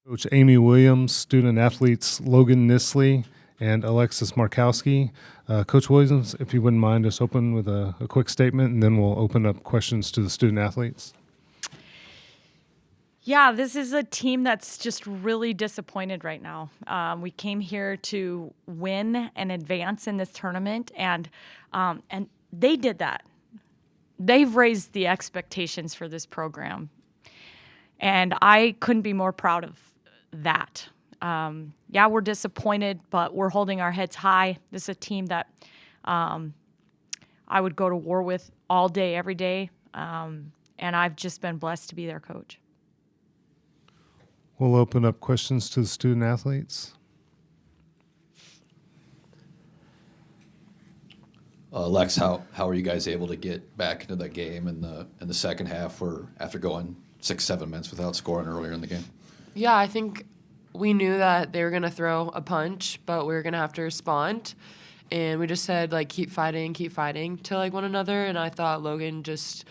Coach Amy Williams, student athletes Logan Nisley and Alexis Markowski. Coach Williams, if you wouldn't mind, just open with a quick statement, and then we'll open up questions to the student athletes. Yeah, this is a team that's just really disappointed right now. We came here to win and advance in this tournament, and they did that. They've raised the expectations for this program, and I couldn't be more proud of that. Yeah, we're disappointed, but we're holding our heads high. This is a team that I would go to war with all day, every day, and I've just been blessed to be their coach. We'll open up questions to the student athletes. Lex, how are you guys able to get back into that game in the second half, or after going 6-7 minutes without scoring earlier in the game? Yeah, I think we knew that they were going to throw a punch, but we were going to have to respond. And we just said, like, keep fighting to, like, one another. And I thought Logan just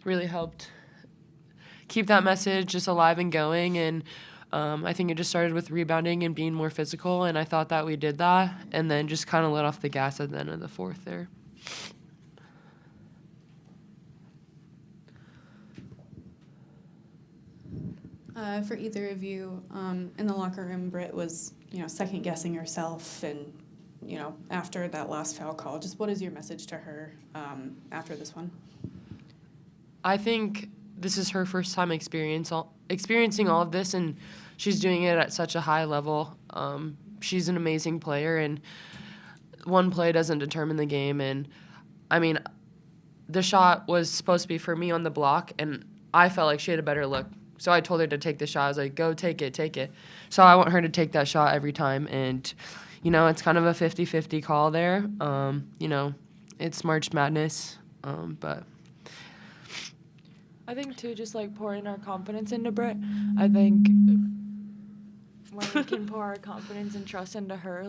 really helped keep that message just alive and going. And I think it just started with rebounding and being more physical. And I thought that we did that, and then just kind of let off the gas at the end of the fourth there. For either of you, in the locker room, Britt was, second guessing herself, and, after that last foul call, just what is your message to her after this one? I think this is her first time experiencing all of this, and she's doing it at such a high level. She's an amazing player, and one play doesn't determine the game. And, I mean, the shot was supposed to be for me on the block, and I felt like she had a better look. So I told her to take the shot. I was like, go take it. So I want her to take that shot every time. And, it's kind of a 50-50 call there. It's March Madness. But I think, too, just, pouring our confidence into Britt. I think when we can pour our confidence and trust into her,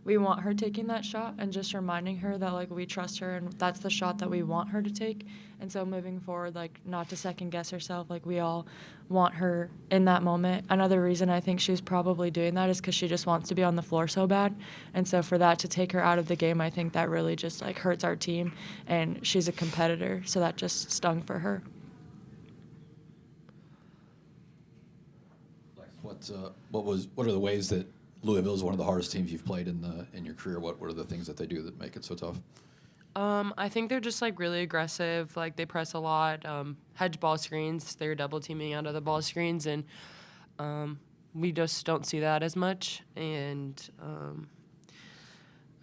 we want her taking that shot, and just reminding her that, we trust her and that's the shot that we want her to take. And so moving forward, not to second-guess herself, we all want her in that moment. Another reason I think she's probably doing that is because she just wants to be on the floor so bad. And so for that to take her out of the game, I think that really just, hurts our team. And she's a competitor, so that just stung for her. What are the ways that Louisville is one of the hardest teams you've played in your career? What are the things that they do that make it so tough? I think they're just really aggressive. They press a lot, hedge ball screens. They're double teaming out of the ball screens, and we just don't see that as much. And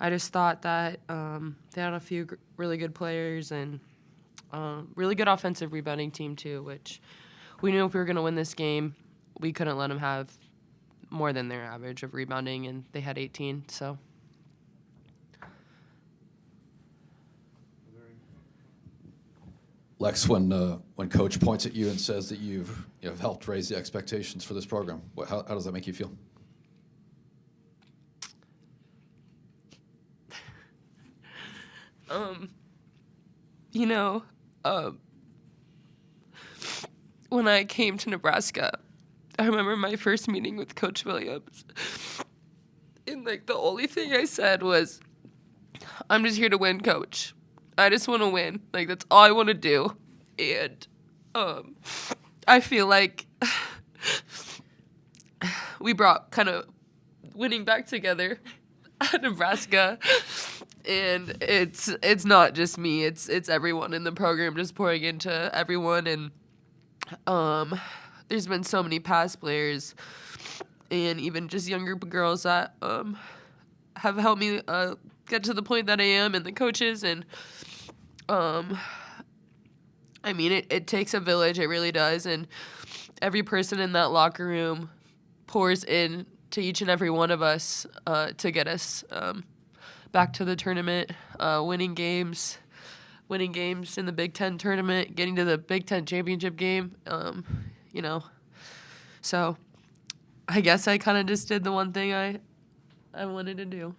I just thought that they had a few really good players and really good offensive rebounding team too, which we knew if we were going to win this game, we couldn't let them have more than their average of rebounding, and they had 18, so. Lex, when Coach points at you and says that you've helped raise the expectations for this program, how does that make you feel? When I came to Nebraska, I remember my first meeting with Coach Williams, and the only thing I said was, I'm just here to win, Coach. I just want to win. That's all I want to do. And I feel like we brought kind of winning back together at Nebraska. And it's not just me. It's everyone in the program just pouring into everyone. And there's been so many past players and even just younger girls that have helped me get to the point that I am, and the coaches. And it takes a village. It really does. And every person in that locker room pours in to each and every one of us to get us back to the tournament, winning games in the Big Ten tournament, getting to the Big Ten championship game, So I guess I kind of just did the one thing I wanted to do.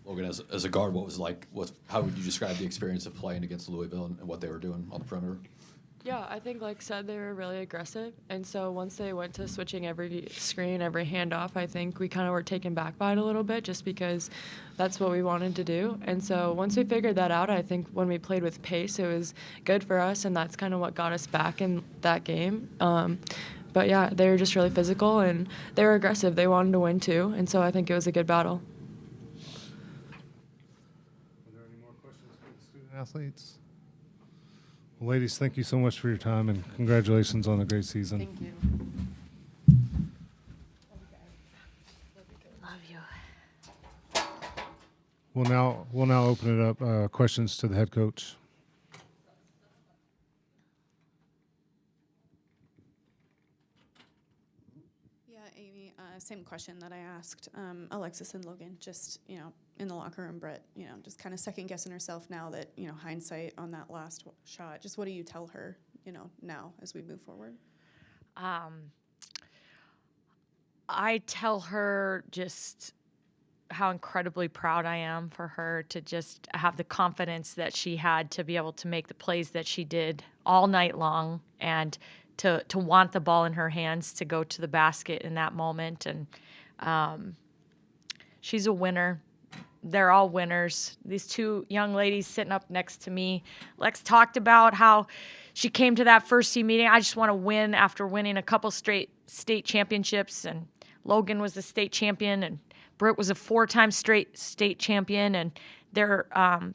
Logan, as a guard, how would you describe the experience of playing against Louisville and what they were doing on the perimeter? Yeah, I think, like said, they were really aggressive. And so once they went to switching every screen, every handoff, I think we kind of were taken back by it a little bit just because that's what we wanted to do. And so once we figured that out, I think when we played with pace, it was good for us, and that's kind of what got us back in that game. But, yeah, they were just really physical, and they were aggressive. They wanted to win, too. And so I think it was a good battle. Are there any more questions for the student athletes? Well, ladies, thank you so much for your time, and congratulations on a great season. Thank you. Love you. We'll now open it up questions to the head coach. Yeah, Amy, same question that I asked Alexis and Logan, just, in the locker room, Britt, just kind of second guessing herself now that, hindsight on that last shot. Just what do you tell her, now as we move forward? I tell her just how incredibly proud I am for her to just have the confidence that she had to be able to make the plays that she did all night long, and to want the ball in her hands to go to the basket in that moment. And she's a winner. They're all winners. These two young ladies sitting up next to me, Lex talked about how she came to that first team meeting. I just want to win after winning a couple straight state championships. And Logan was the state champion, and Britt was a 4-time straight state champion. And they're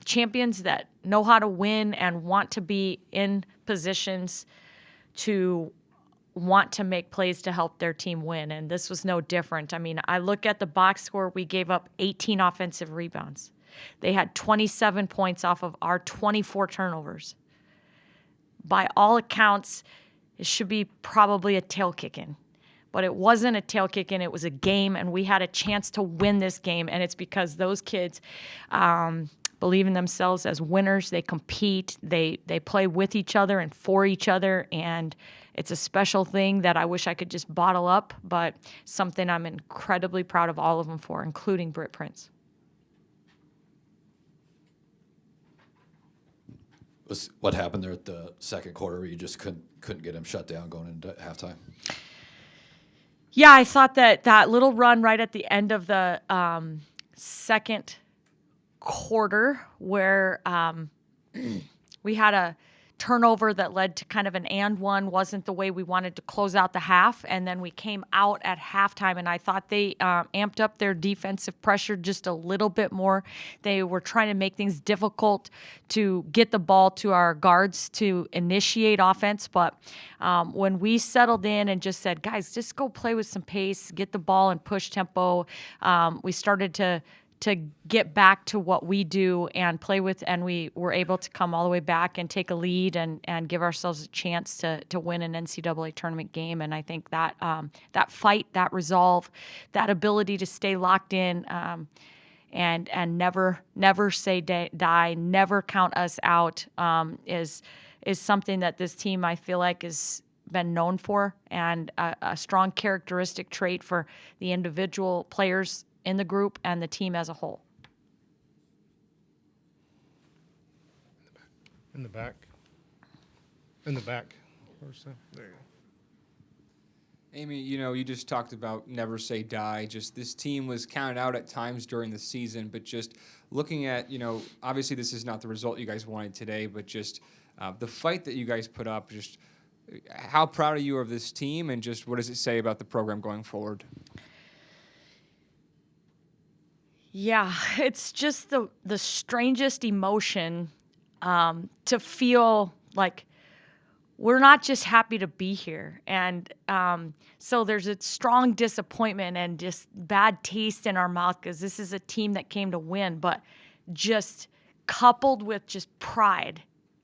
champions that know how to win and want to be in positions to want to make plays to help their team win, and this was no different. I mean, I look at the box score, we gave up 18 offensive rebounds. They had 27 points off of our 24 turnovers. By all accounts, it should be probably a tail kicking, but it wasn't a tail kicking, it was a game, and we had a chance to win this game, and it's because those kids believe in themselves as winners. They compete, they play with each other and for each other, and it's a special thing that I wish I could just bottle up, but something I'm incredibly proud of all of them for, including Britt Prince. What happened there at the second quarter where you just couldn't get him shut down going into halftime? Yeah, I thought that little run right at the end of the second quarter where we had a turnover that led to kind of an and one, wasn't the way we wanted to close out the half, and then we came out at halftime, and I thought they amped up their defensive pressure just a little bit more. They were trying to make things difficult to get the ball to our guards to initiate offense, but when we settled in and just said, guys, just go play with some pace, get the ball and push tempo, we started to get back to what we do and play with, and we were able to come all the way back and take a lead and give ourselves a chance to win an NCAA tournament game. And I think that that fight, that resolve, that ability to stay locked in and never say die, never count us out is something that this team, I feel like, has been known for, and a strong characteristic trait for the individual players in the group and the team as a whole. In the back. In the back. There you go. Amy, you just talked about never say die. Just this team was counted out at times during the season, but just looking at, obviously this is not the result you guys wanted today, but just the fight that you guys put up, just how proud are you of this team, and just what does it say about the program going forward? Yeah, it's just the strangest emotion to feel like we're not just happy to be here. And so there's a strong disappointment and just bad taste in our mouth because this is a team that came to win, but just coupled with just pride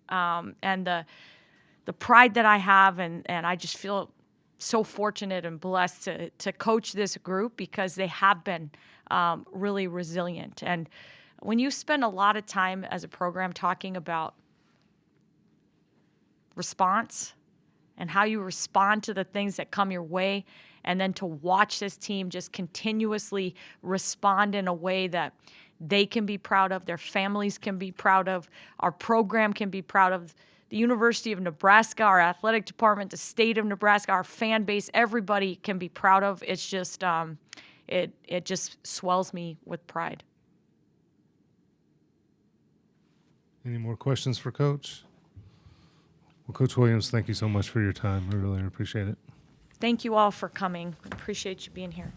and the pride that I have, and I just feel so fortunate and blessed to coach this group because they have been really resilient. And when you spend a lot of time as a program talking about response and how you respond to the things that come your way, and then to watch this team just continuously respond in a way that they can be proud of, their families can be proud of, our program can be proud of, the University of Nebraska, our athletic department, the state of Nebraska, our fan base, everybody can be proud of. It's just, it just swells me with pride. Any more questions for Coach? Well, Coach Williams, thank you so much for your time. We really appreciate it. Thank you all for coming. Appreciate you being here.